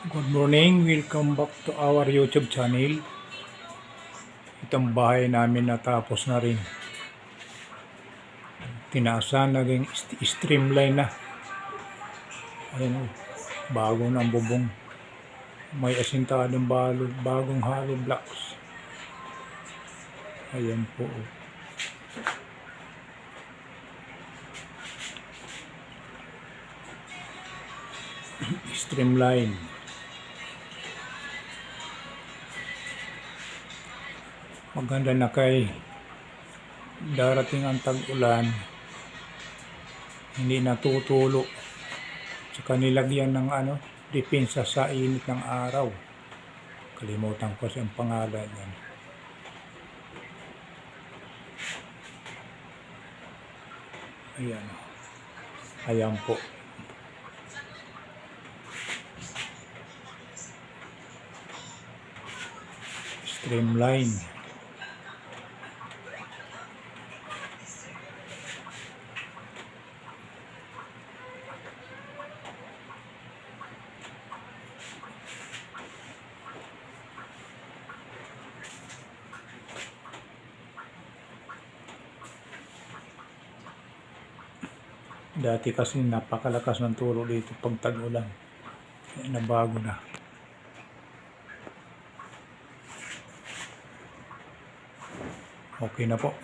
Good morning, welcome back to our YouTube channel. Itong bahay namin natapos na rin. Tinaasan, naging streamline na. Ayan o, bago ng bubong. May asintadong bagong hollow blocks. Ayan po. Streamline. Maganda na kay darating ang tag-ulan, hindi natutulo. Tsaka nilagyan ng depensa sa init ng araw. Kalimutan ko siyang pangalan yan. Ayan. Ayan po. Streamline. Dati kasi napakalakas ng turo dito pag tag-ulan. Nabago na. Okay na po.